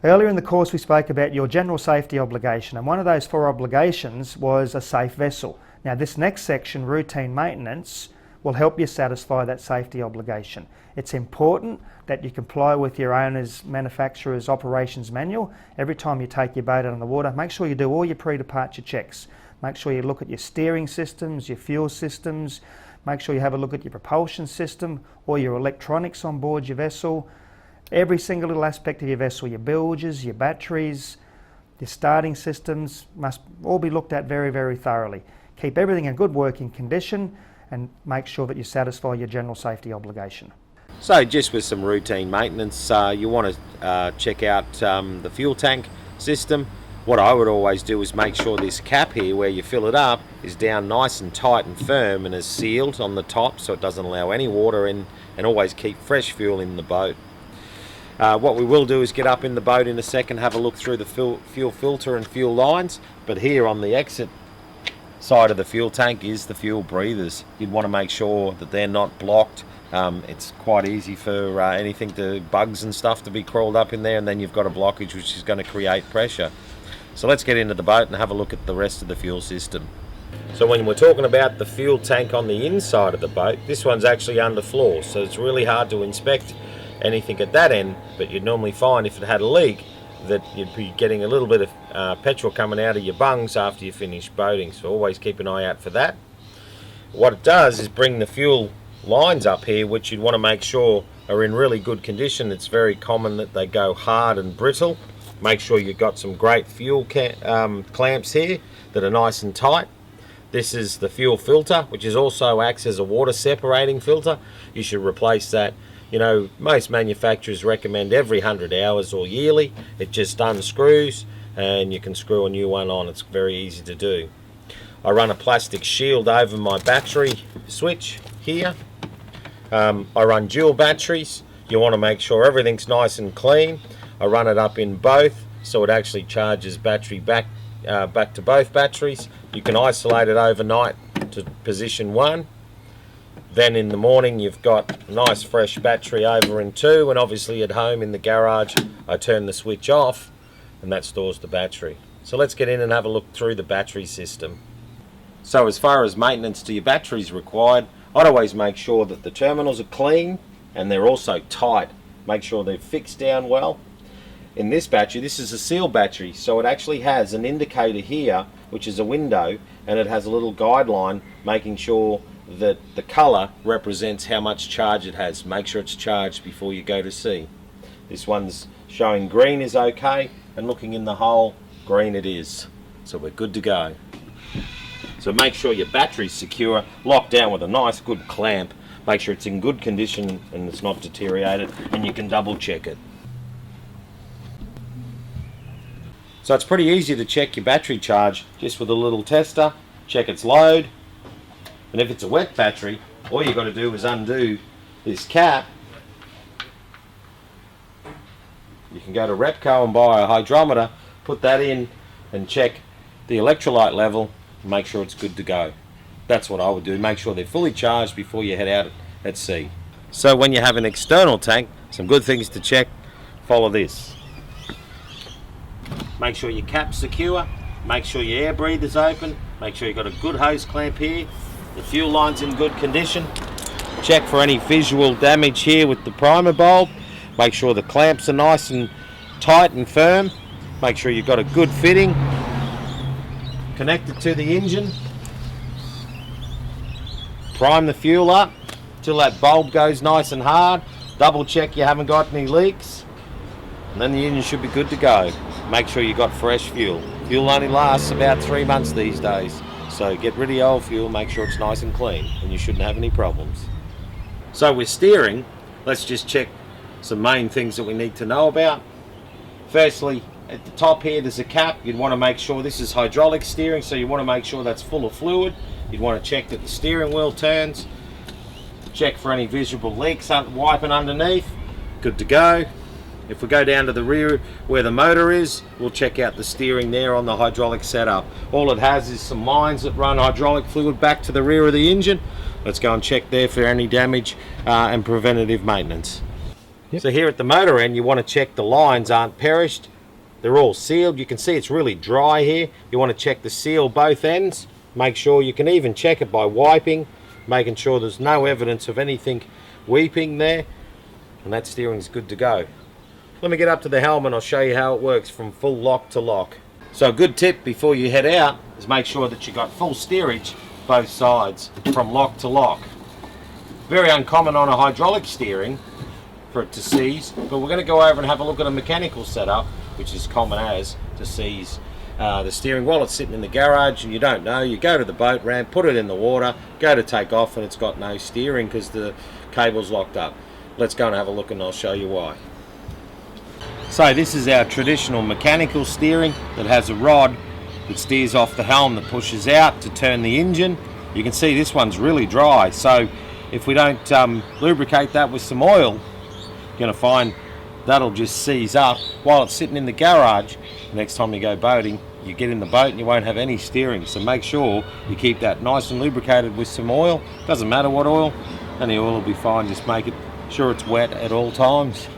Earlier in the course we spoke about your general safety obligation, and one of those 4 obligations was a safe vessel. Now this next section, routine maintenance, will help you satisfy that safety obligation. It's important that you comply with your owner's manufacturer's operations manual. Every time you take your boat out on the water, make sure you do all your pre-departure checks. Make sure you look at your steering systems, your fuel systems, make sure you have a look at your propulsion system, or your electronics on board your vessel. Every single little aspect of your vessel, your bilges, your batteries, your starting systems must all be looked at very, very thoroughly. Keep everything in good working condition and make sure that you satisfy your general safety obligation. So just with some routine maintenance, you want to check out the fuel tank system. What I would always do is make sure this cap here where you fill it up is down nice and tight and firm and is sealed on the top so it doesn't allow any water in, and always keep fresh fuel in the boat. What we will do is get up in the boat in a second, have a look through the fuel filter and fuel lines, but here on the exit side of the fuel tank is the fuel breathers. You'd want to make sure that they're not blocked. It's quite easy for anything to, bugs and stuff, to be crawled up in there, and then you've got a blockage which is going to create pressure. So let's get into the boat and have a look at the rest of the fuel system. So when we're talking about the fuel tank on the inside of the boat, this one's actually underfloor, so it's really hard to inspect anything at that end, but you'd normally find if it had a leak that you'd be getting a little bit of petrol coming out of your bungs after you finish boating, so always keep an eye out for that. What it does is bring the fuel lines up here, which you'd want to make sure are in really good condition. It's very common that they go hard and brittle. Make sure you've got some great fuel clamps here that are nice and tight. This is the fuel filter, which is also acts as a water separating filter. You should replace that. You know, most manufacturers recommend every 100 hours or yearly. It just unscrews and you can screw a new one on. It's very easy to do. I run a plastic shield over my battery switch here. I run dual batteries. You want to make sure everything's nice and clean. I run it up in both so it actually charges battery back to both batteries. You can isolate it overnight to position 1. Then in the morning you've got a nice fresh battery over in 2, and obviously at home in the garage I turn the switch off and that stores the battery. So let's get in and have a look through the battery system. So as far as maintenance to your batteries required, I'd always make sure that the terminals are clean and they're also tight. Make sure they're fixed down well. In this battery, this is a seal battery, so it actually has an indicator here which is a window, and it has a little guideline making sure that the colour represents how much charge it has. Make sure it's charged before you go to sea. This one's showing green is okay, and looking in the hole, green it is. So we're good to go. So make sure your battery's secure, locked down with a nice good clamp. Make sure it's in good condition and it's not deteriorated, and you can double check it. So it's pretty easy to check your battery charge just with a little tester. Check its load, and if it's a wet battery, all you've got to do is undo this cap. You can go to Repco and buy a hydrometer, put that in and check the electrolyte level and make sure it's good to go. That's what I would do. Make sure they're fully charged before you head out at sea. So when you have an external tank, some good things to check, follow this. Make sure your cap's secure, make sure your air breather's open, make sure you've got a good hose clamp here, the fuel line's in good condition. Check for any visual damage here with the primer bulb. Make sure the clamps are nice and tight and firm. Make sure you've got a good fitting. Connect it to the engine. Prime the fuel up till that bulb goes nice and hard. Double check you haven't got any leaks, and then the engine should be good to go. Make sure you got fresh fuel. Fuel only lasts about 3 months these days, so get rid of your old fuel, make sure it's nice and clean, and you shouldn't have any problems. So with steering, let's just check some main things that we need to know about. Firstly, at the top here there's a cap. You'd want to make sure this is hydraulic steering, so you want to make sure that's full of fluid. You'd want to check that the steering wheel turns. Check for any visible leaks wiping underneath. Good to go. If we go down to the rear where the motor is, we'll check out the steering there on the hydraulic setup. All it has is some lines that run hydraulic fluid back to the rear of the engine. Let's go and check there for any damage and preventative maintenance. Yep. So here at the motor end, you want to check the lines aren't perished they're all sealed. You can see it's really dry here. You want to check the seal both ends. Make sure you can even check it by wiping, making sure there's no evidence of anything weeping there, and that steering's good to go. Let me get up to the helm and I'll show you how it works from full lock to lock. So a good tip before you head out is make sure that you got full steerage both sides from lock to lock. Very uncommon on a hydraulic steering for it to seize, but we're going to go over and have a look at a mechanical setup, which is common as to seize the steering while it's sitting in the garage and you don't know. You go to the boat ramp, put it in the water, go to take off, and it's got no steering because the cable's locked up. Let's go and have a look and I'll show you why. So this is our traditional mechanical steering that has a rod that steers off the helm that pushes out to turn the engine. You can see this one's really dry, so if we don't lubricate that with some oil, you're going to find that'll just seize up while it's sitting in the garage. Next time you go boating, you get in the boat and you won't have any steering. So make sure you keep that nice and lubricated with some oil. Doesn't matter what oil, any oil will be fine. Just make it sure it's wet at all times.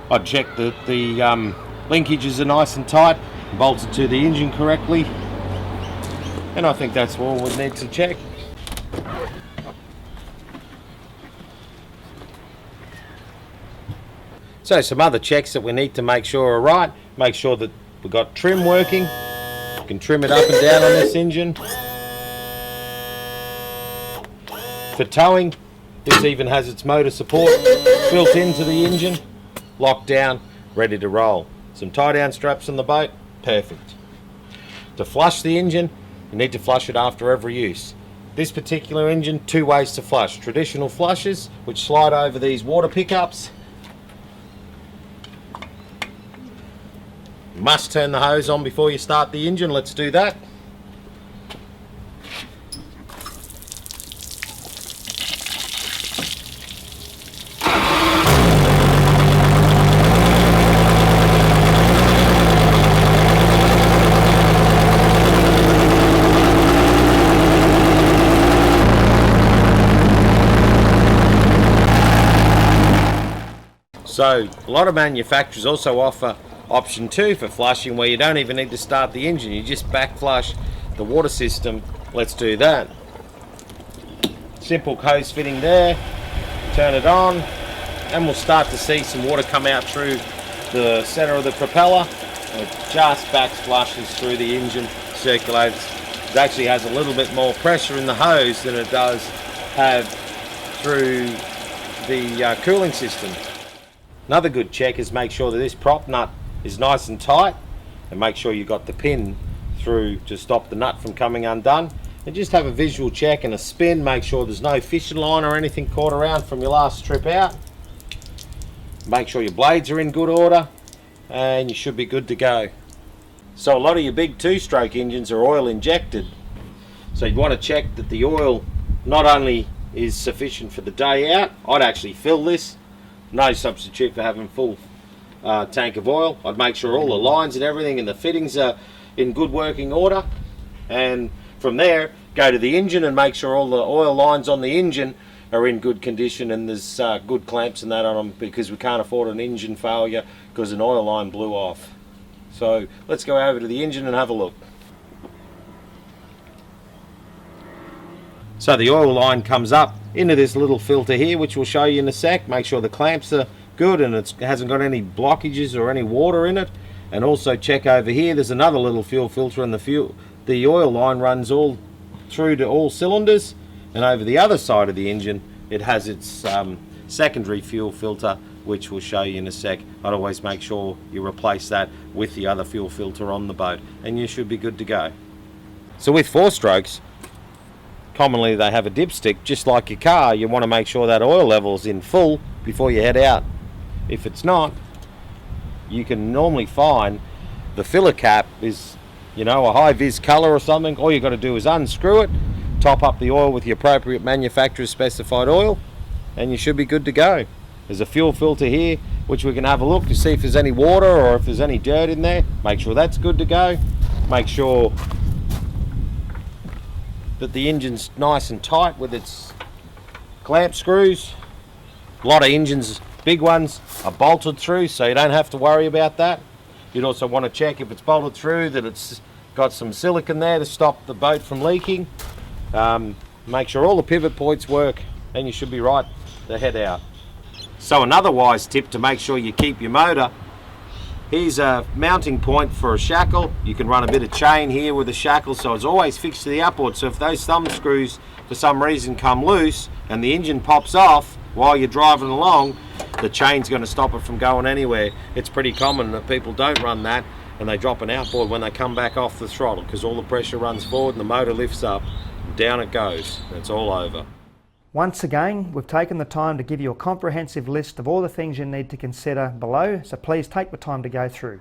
I'd check that the linkages are nice and tight, bolted to the engine correctly, and I think that's all we need to check. So some other checks that we need to make sure are right. Make sure that we've got trim working. You can trim it up and down on this engine. For towing, this even has its motor support built into the engine. Locked down, ready to roll. Some tie down straps on the boat, perfect. To flush the engine, you need to flush it after every use. This particular engine, 2 ways to flush. Traditional flushes, which slide over these water pickups. You must turn the hose on before you start the engine. Let's do that. So a lot of manufacturers also offer option 2 for flushing, where you don't even need to start the engine, you just back flush the water system. Let's do that. Simple hose fitting there, turn it on, and we'll start to see some water come out through the center of the propeller. It just back flushes through the engine, circulates. It actually has a little bit more pressure in the hose than it does have through the cooling system. Another good check is make sure that this prop nut is nice and tight, and make sure you got the pin through to stop the nut from coming undone. And just have a visual check and a spin, make sure there's no fishing line or anything caught around from your last trip out. Make sure your blades are in good order and you should be good to go. So a lot of your big 2-stroke engines are oil injected, so you'd want to check that the oil not only is sufficient for the day out. I'd actually fill this. No substitute for having full tank of oil. I'd make sure all the lines and everything and the fittings are in good working order, and from there go to the engine and make sure all the oil lines on the engine are in good condition and there's good clamps and that on them, because we can't afford an engine failure because an oil line blew off. So let's go over to the engine and have a look. So the oil line comes up into this little filter here, which we'll show you in a sec. Make sure the clamps are good and it hasn't got any blockages or any water in it. And also check over here, there's another little fuel filter, and the oil line runs all through to all cylinders. And over the other side of the engine, it has its secondary fuel filter, which we'll show you in a sec. I'd always make sure you replace that with the other fuel filter on the boat, and you should be good to go. So with 4-strokes, commonly they have a dipstick. Just like your car, you want to make sure that oil level's in full before you head out. If it's not, you can normally find the filler cap is, you know, a high-vis color or something. All you got to do is unscrew it, top up the oil with the appropriate manufacturer's specified oil, and you should be good to go. There's a fuel filter here, which we can have a look to see if there's any water or if there's any dirt in there. Make sure that's good to go. Make sure that the engine's nice and tight with its clamp screws. A lot of engines, big ones, are bolted through, so you don't have to worry about that. You'd also want to check if it's bolted through that it's got some silicone there to stop the boat from leaking. Make sure all the pivot points work and you should be right to head out. So another wise tip to make sure you keep your motor, here's a mounting point for a shackle. You can run a bit of chain here with a shackle so it's always fixed to the outboard. So if those thumb screws for some reason come loose and the engine pops off while you're driving along, the chain's going to stop it from going anywhere. It's pretty common that people don't run that and they drop an outboard when they come back off the throttle because all the pressure runs forward and the motor lifts up, down it goes, and it's all over. Once again, we've taken the time to give you a comprehensive list of all the things you need to consider below, so please take the time to go through.